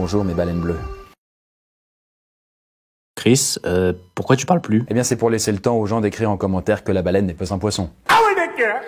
Bonjour mes baleines bleues. Chris, pourquoi tu parles plus? Eh bien c'est pour laisser le temps aux gens d'écrire en commentaire que la baleine n'est pas un poisson. Ah oui, d'accord.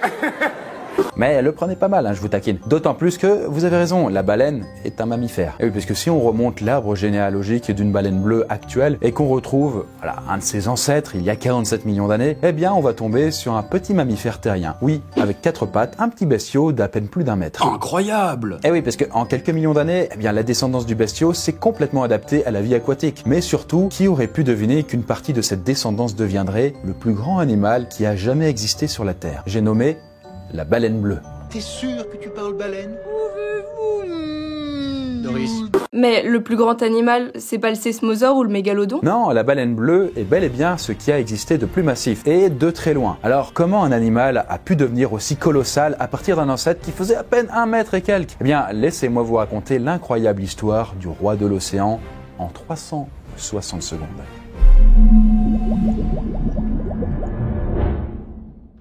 Mais le prenez pas mal, je vous taquine. D'autant plus que, vous avez raison, la baleine est un mammifère. Et oui, puisque si on remonte l'arbre généalogique d'une baleine bleue actuelle et qu'on retrouve un de ses ancêtres il y a 47 millions d'années, eh bien on va tomber sur un petit mammifère terrien. Oui, avec 4 pattes, un petit bestiau d'à peine plus d'1 mètre. Incroyable! Eh oui, parce qu'en quelques millions d'années, eh bien la descendance du bestiau s'est complètement adaptée à la vie aquatique. Mais surtout, qui aurait pu deviner qu'une partie de cette descendance deviendrait le plus grand animal qui a jamais existé sur la Terre? J'ai nommé la baleine bleue. T'es sûr que tu parles baleine? Doris. Mais le plus grand animal, c'est pas le sésmosaure ou le mégalodon? Non, la baleine bleue est bel et bien ce qui a existé de plus massif, et de très loin. Alors, comment un animal a pu devenir aussi colossal à partir d'un ancêtre qui faisait à peine 1 mètre et quelques? Eh bien, laissez-moi vous raconter l'incroyable histoire du roi de l'océan en 360 secondes.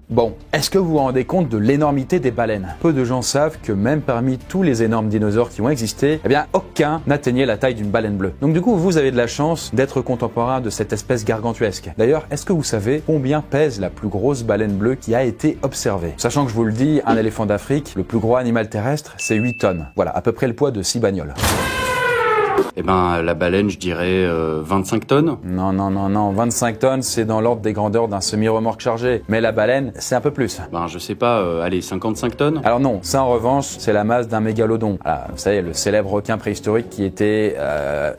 Bon, est-ce que vous vous rendez compte de l'énormité des baleines? Peu de gens savent que même parmi tous les énormes dinosaures qui ont existé, eh bien aucun n'atteignait la taille d'une baleine bleue. Donc du coup, vous avez de la chance d'être contemporain de cette espèce gargantuesque. D'ailleurs, est-ce que vous savez combien pèse la plus grosse baleine bleue qui a été observée? Sachant que je vous le dis, un éléphant d'Afrique, le plus gros animal terrestre, c'est 8 tonnes. Voilà, à peu près le poids de 6 bagnoles. Eh ben, la baleine, je dirais 25 tonnes. Non, 25 tonnes, c'est dans l'ordre des grandeurs d'un semi-remorque chargé. Mais la baleine, c'est un peu plus. Ben, je sais pas, allez, 55 tonnes. Alors non, ça en revanche, c'est la masse d'un mégalodon. Voilà, vous savez, le célèbre requin préhistorique qui était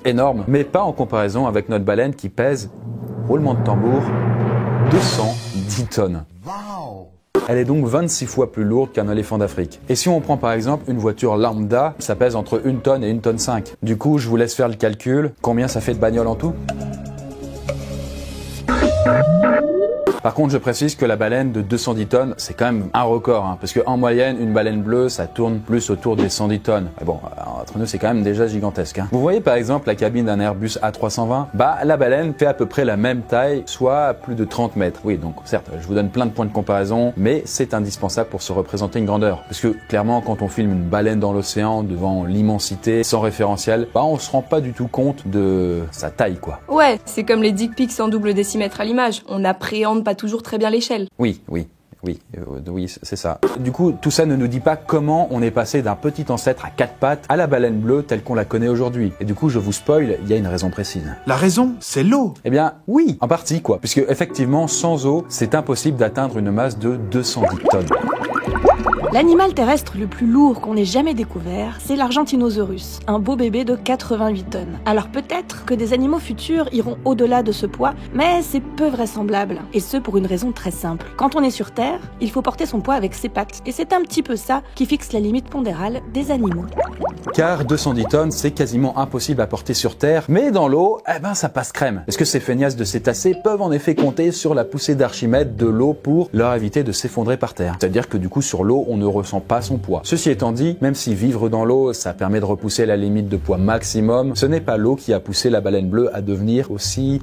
énorme, mais pas en comparaison avec notre baleine qui pèse, roulement de tambour, 210 tonnes. Wow! Elle est donc 26 fois plus lourde qu'un éléphant d'Afrique. Et si on prend par exemple une voiture lambda, ça pèse entre 1 tonne et 1 tonne 5. Du coup, je vous laisse faire le calcul. Combien ça fait de bagnole en tout? Par contre, je précise que la baleine de 210 tonnes, c'est quand même un record, parce qu'en moyenne, une baleine bleue, ça tourne plus autour des 110 tonnes. Mais bon, entre nous, c'est quand même déjà gigantesque. Vous voyez par exemple la cabine d'un Airbus A320? Bah, la baleine fait à peu près la même taille, soit plus de 30 mètres. Oui, donc certes, je vous donne plein de points de comparaison, mais c'est indispensable pour se représenter une grandeur. Parce que clairement, quand on filme une baleine dans l'océan, devant l'immensité, sans référentiel, bah, on se rend pas du tout compte de sa taille, quoi. Ouais, c'est comme les dick pics en double décimètre à l'image. On n'appréhende pas toujours très bien l'échelle. Oui, c'est ça. Du coup, tout ça ne nous dit pas comment on est passé d'un petit ancêtre à 4 pattes à la baleine bleue telle qu'on la connaît aujourd'hui. Et du coup, je vous spoil, il y a une raison précise. La raison, c'est l'eau. Eh bien, oui, en partie, quoi. Puisque, effectivement, sans eau, c'est impossible d'atteindre une masse de 210 tonnes. L'animal terrestre le plus lourd qu'on ait jamais découvert, c'est l'Argentinosaurus, un beau bébé de 88 tonnes. Alors peut-être que des animaux futurs iront au-delà de ce poids, mais c'est peu vraisemblable. Et ce pour une raison très simple. Quand on est sur Terre, il faut porter son poids avec ses pattes. Et c'est un petit peu ça qui fixe la limite pondérale des animaux. Car 210 tonnes, c'est quasiment impossible à porter sur Terre, mais dans l'eau, eh ben ça passe crème. Est-ce que ces feignasses de cétacés peuvent en effet compter sur la poussée d'Archimède de l'eau pour leur éviter de s'effondrer par terre? C'est-à-dire que du coup sur l'eau, on ne ressent pas son poids. Ceci étant dit, même si vivre dans l'eau, ça permet de repousser la limite de poids maximum, ce n'est pas l'eau qui a poussé la baleine bleue à devenir aussi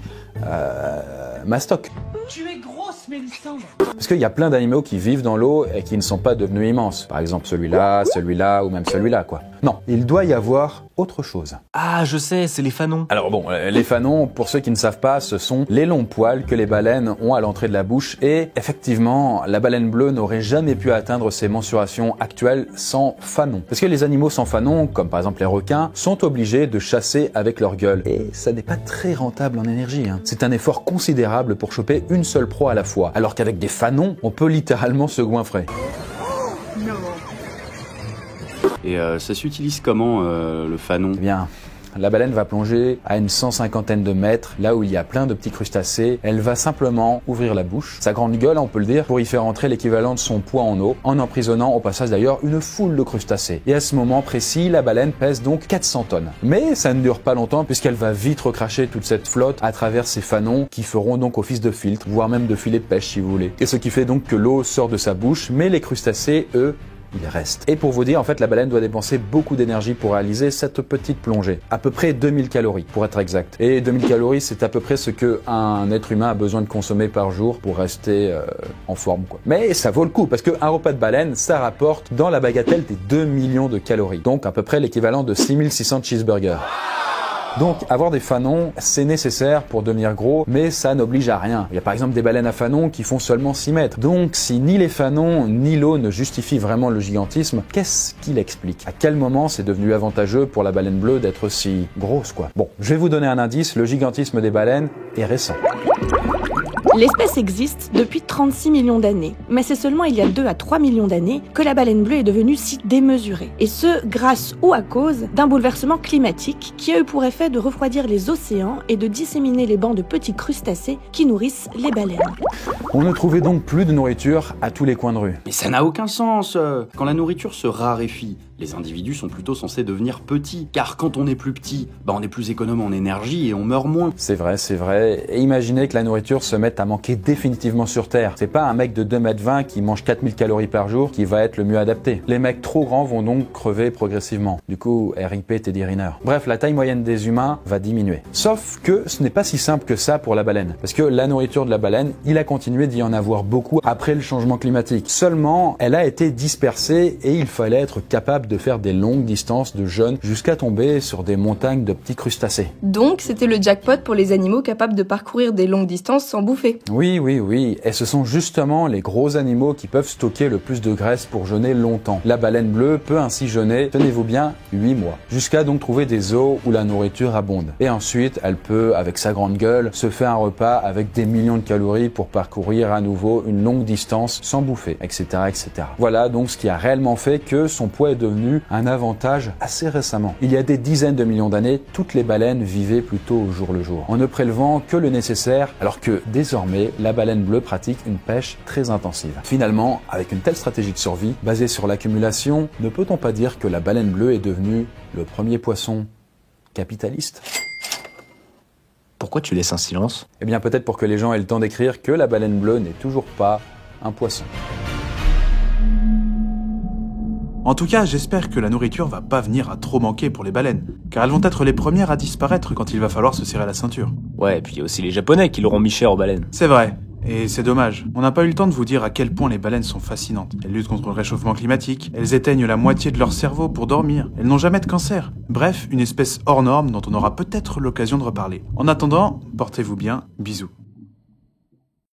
mastoc. Tu es grosse, Mélissandre. Parce qu'il y a plein d'animaux qui vivent dans l'eau et qui ne sont pas devenus immenses. Par exemple celui-là ou même celui-là, quoi. Non, il doit y avoir autre chose. Ah, je sais, c'est les fanons. Alors bon, les fanons, pour ceux qui ne savent pas, ce sont les longs poils que les baleines ont à l'entrée de la bouche. Et effectivement, la baleine bleue n'aurait jamais pu atteindre ses mensurations actuelles sans fanons. Parce que les animaux sans fanons, comme par exemple les requins, sont obligés de chasser avec leur gueule. Et ça n'est pas très rentable en énergie. C'est un effort considérable pour choper une seule proie à la fois. Alors qu'avec des fanons, on peut littéralement se goinfrer. Et ça s'utilise comment, le fanon? Eh bien, la baleine va plonger à une 150aine de mètres, là où il y a plein de petits crustacés. Elle va simplement ouvrir la bouche, sa grande gueule, on peut le dire, pour y faire entrer l'équivalent de son poids en eau, en emprisonnant au passage d'ailleurs une foule de crustacés. Et à ce moment précis, la baleine pèse donc 400 tonnes. Mais ça ne dure pas longtemps puisqu'elle va vite recracher toute cette flotte à travers ses fanons qui feront donc office de filtre, voire même de filet de pêche si vous voulez. Et ce qui fait donc que l'eau sort de sa bouche, mais les crustacés, eux, il reste. Et pour vous dire, en fait, la baleine doit dépenser beaucoup d'énergie pour réaliser cette petite plongée. À peu près 2000 calories, pour être exact. Et 2000 calories, c'est à peu près ce qu'un être humain a besoin de consommer par jour pour rester en forme, quoi. Mais ça vaut le coup, parce qu'un repas de baleine, ça rapporte dans la bagatelle des 2 millions de calories. Donc à peu près l'équivalent de 6600 cheeseburgers. Donc avoir des fanons, c'est nécessaire pour devenir gros, mais ça n'oblige à rien. Il y a par exemple des baleines à fanons qui font seulement 6 mètres. Donc si ni les fanons ni l'eau ne justifient vraiment le gigantisme, qu'est-ce qui l'explique? À quel moment c'est devenu avantageux pour la baleine bleue d'être si grosse, quoi? Bon, je vais vous donner un indice, le gigantisme des baleines est récent. L'espèce existe depuis 36 millions d'années, mais c'est seulement il y a 2 à 3 millions d'années que la baleine bleue est devenue si démesurée. Et ce, grâce ou à cause d'un bouleversement climatique qui a eu pour effet de refroidir les océans et de disséminer les bancs de petits crustacés qui nourrissent les baleines. On ne trouvait donc plus de nourriture à tous les coins de rue. Mais ça n'a aucun sens. Quand la nourriture se raréfie, les individus sont plutôt censés devenir petits. Car quand on est plus petit, on est plus économe en énergie et on meurt moins. C'est vrai. Et imaginez que la nourriture se mette à manquer définitivement sur Terre. C'est pas un mec de 2,20 m qui mange 4000 calories par jour qui va être le mieux adapté. Les mecs trop grands vont donc crever progressivement. Du coup, RIP Teddy Riner. Bref, la taille moyenne des humains va diminuer. Sauf que ce n'est pas si simple que ça pour la baleine. Parce que la nourriture de la baleine, il a continué d'y en avoir beaucoup après le changement climatique. Seulement, elle a été dispersée et il fallait être capable de faire des longues distances de jeunes jusqu'à tomber sur des montagnes de petits crustacés. Donc c'était le jackpot pour les animaux capables de parcourir des longues distances sans bouffer. Oui. Et ce sont justement les gros animaux qui peuvent stocker le plus de graisse pour jeûner longtemps. La baleine bleue peut ainsi jeûner, tenez-vous bien, 8 mois. Jusqu'à donc trouver des eaux où la nourriture abonde. Et ensuite, elle peut, avec sa grande gueule, se faire un repas avec des millions de calories pour parcourir à nouveau une longue distance sans bouffer, etc. Voilà donc ce qui a réellement fait que son poids est devenu un avantage assez récemment. Il y a des dizaines de millions d'années, toutes les baleines vivaient plutôt au jour le jour, en ne prélevant que le nécessaire, alors que désormais, la baleine bleue pratique une pêche très intensive. Finalement, avec une telle stratégie de survie, basée sur l'accumulation, ne peut-on pas dire que la baleine bleue est devenue le premier poisson capitaliste? Pourquoi tu laisses un silence? Eh bien peut-être pour que les gens aient le temps d'écrire que la baleine bleue n'est toujours pas un poisson. En tout cas, j'espère que la nourriture va pas venir à trop manquer pour les baleines, car elles vont être les premières à disparaître quand il va falloir se serrer la ceinture. Ouais, et puis il y a aussi les Japonais qui l'auront mis cher aux baleines. C'est vrai, et c'est dommage. On n'a pas eu le temps de vous dire à quel point les baleines sont fascinantes. Elles luttent contre le réchauffement climatique, elles éteignent la moitié de leur cerveau pour dormir, elles n'ont jamais de cancer. Bref, une espèce hors norme dont on aura peut-être l'occasion de reparler. En attendant, portez-vous bien, bisous.